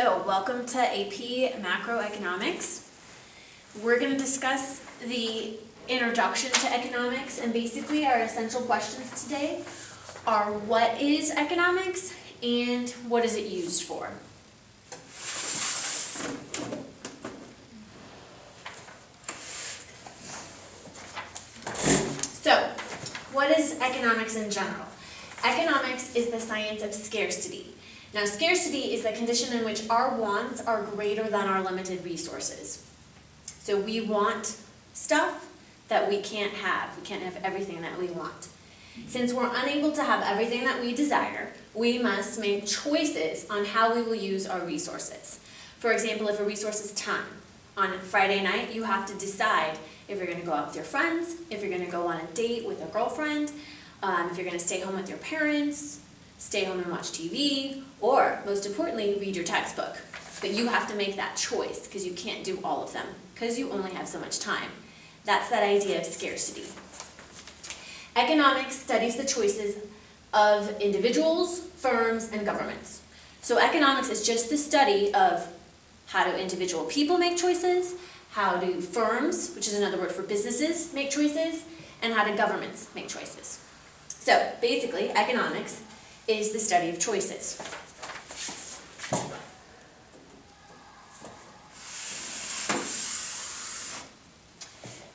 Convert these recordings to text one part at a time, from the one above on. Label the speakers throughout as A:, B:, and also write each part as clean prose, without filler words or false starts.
A: So, welcome to AP Macroeconomics. We're going to discuss the introduction to economics, and basically our essential questions today are what is economics and what is it used for? So, what is economics in general? Economics is the science of scarcity. Now, scarcity is the condition in which our wants are greater than our limited resources. So we want stuff that we can't have. We can't have everything that we want. Since we're unable to have everything that we desire, we must make choices on how we will use our resources. For example, if a resource is time, on Friday night you have to decide if you're going to go out with your friends, if you're going to go on a date with a girlfriend, if you're going to stay home with your parents, stay home and watch TV, or, most importantly, read your textbook. But you have to make that choice because you can't do all of them because you only have so much time. That's that idea of scarcity. Economics studies the choices of individuals, firms, and governments. So economics is just the study of how do individual people make choices, how do firms, which is another word for businesses, make choices, and how do governments make choices. So basically, economics is the study of choices.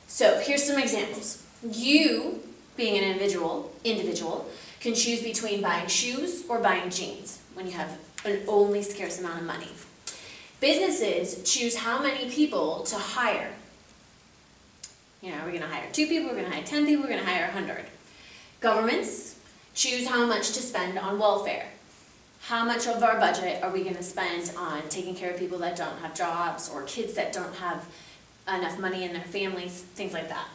A: So here's some examples. You, being an individual, can choose between buying shoes or buying jeans when you have an only scarce amount of money. Businesses choose how many people to hire. You know, are we going to hire 2 people, we're going to hire 10 people, we're going to hire 100. Governments choose how much to spend on welfare. How much of our budget are we going to spend on taking care of people that don't have jobs or kids that don't have enough money in their families, things like that.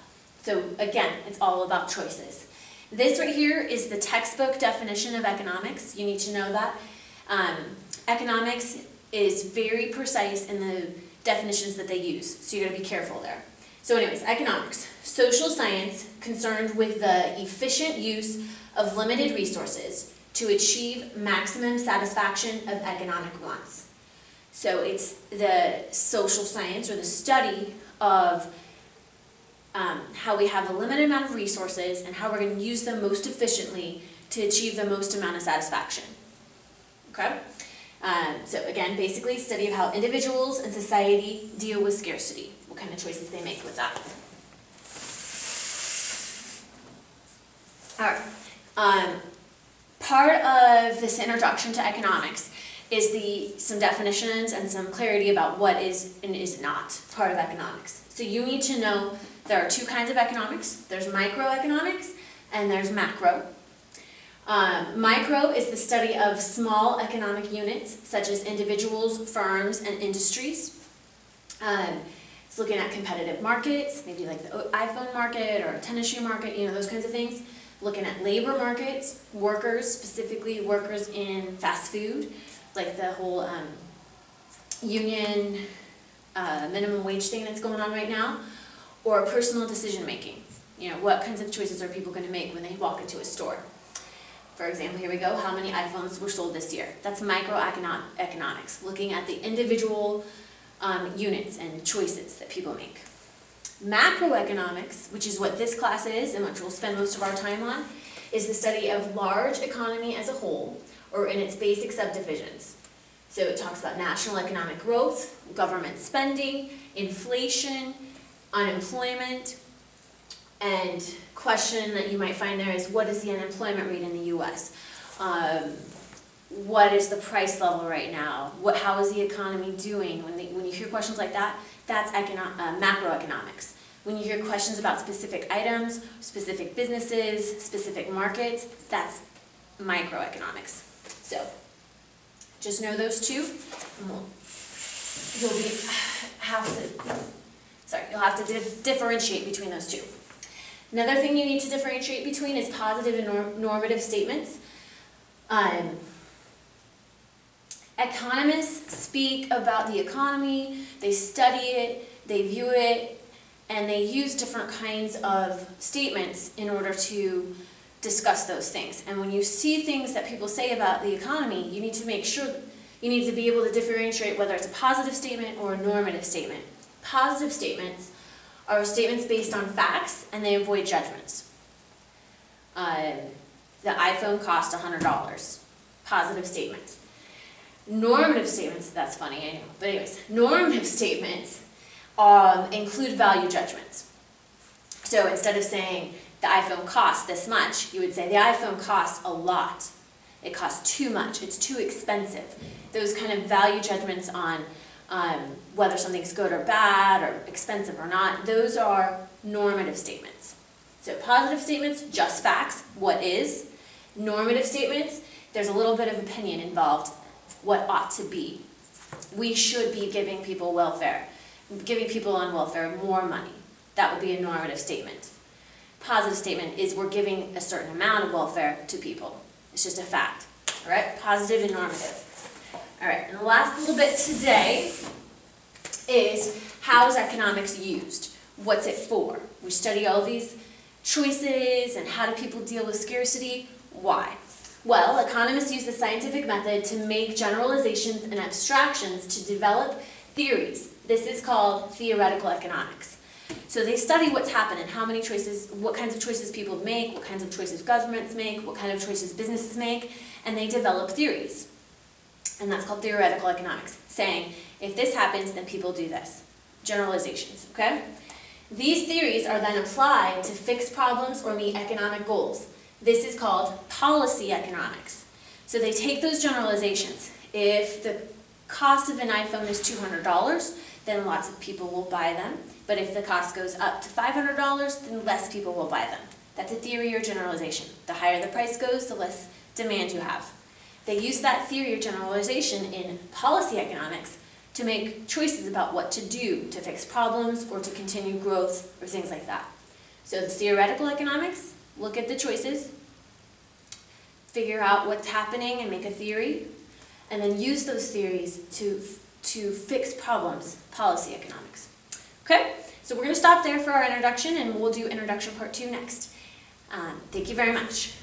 A: So again, it's all about choices. This right here is the textbook definition of economics. You need to know that. Economics is very precise in the definitions that they use, so you got to be careful there. So anyways, economics, social science concerned with the efficient use of limited resources to achieve maximum satisfaction of economic wants. So it's the social science or the study of how we have a limited amount of resources and how we're going to use them most efficiently to achieve the most amount of satisfaction. Okay? So again, basically study of how individuals and society deal with scarcity, what kind of choices they make with that. All right. Part of this introduction to economics is some definitions and some clarity about what is and is not part of economics. So you need to know there are 2 kinds of economics. There's microeconomics and there's macro. Micro is the study of small economic units such as individuals, firms, and industries. It's looking at competitive markets, maybe like the iPhone market or tennis shoe market, you know, those kinds of things. Looking at labor markets, workers, specifically workers in fast food, like the whole union minimum wage thing that's going on right now, or personal decision making. You know, what kinds of choices are people going to make when they walk into a store? For example, here we go, how many iPhones were sold this year? That's microeconomics, looking at the individual units and choices that people make. Macroeconomics, which is what this class is and which we'll spend most of our time on, is the study of large economy as a whole or in its basic subdivisions. So it talks about national economic growth, government spending, inflation, unemployment, and question that you might find there is what is the unemployment rate in the U.S.? What is the price level right now? How is the economy doing? When you hear questions like that, that's macroeconomics. When you hear questions about specific items, specific businesses, specific markets, that's microeconomics. So just know those 2. And you'll have to differentiate between those 2. Another thing you need to differentiate between is positive and normative statements. Economists speak about the economy, they study it, they view it, and they use different kinds of statements in order to discuss those things. And when you see things that people say about the economy, you need to make sure You need to be able to differentiate whether it's a positive statement or a normative statement. Positive statements are statements based on facts, and they avoid judgments. The iPhone cost $100. Positive statement. Normative statements, that's funny, I know, but anyways, normative statements include value judgments. So instead of saying the iPhone costs this much, you would say the iPhone costs a lot. It costs too much, it's too expensive. Those kind of value judgments on whether something's good or bad or expensive or not, those are normative statements. So positive statements, just facts, what is. Normative statements, there's a little bit of opinion involved, what ought to be. We should be giving people welfare, giving people on welfare more money. That would be a normative statement. Positive statement is we're giving a certain amount of welfare to people. It's just a fact. All right, positive and normative. All right, and the last little bit today is how is economics used? What's it for? We study all these choices and how do people deal with scarcity. Why? Well, economists use the scientific method to make generalizations and abstractions to develop theories. This is called theoretical economics. So they study what's happened and how many choices, what kinds of choices people make, what kinds of choices governments make, what kind of choices businesses make, and they develop theories. And that's called theoretical economics, saying, if this happens, then people do this. Generalizations, okay? These theories are then applied to fix problems or meet economic goals. This is called policy economics. So they take those generalizations. If the cost of an iPhone is $200, then lots of people will buy them. But if the cost goes up to $500, then less people will buy them. That's a theory or generalization. The higher the price goes, the less demand you have. They use that theory or generalization in policy economics to make choices about what to do to fix problems or to continue growth or things like that. So the theoretical economics, look at the choices, figure out what's happening and make a theory, and then use those theories to fix problems, policy economics. Okay, so we're going to stop there for our introduction, and we'll do introduction part 2 next. Thank you very much.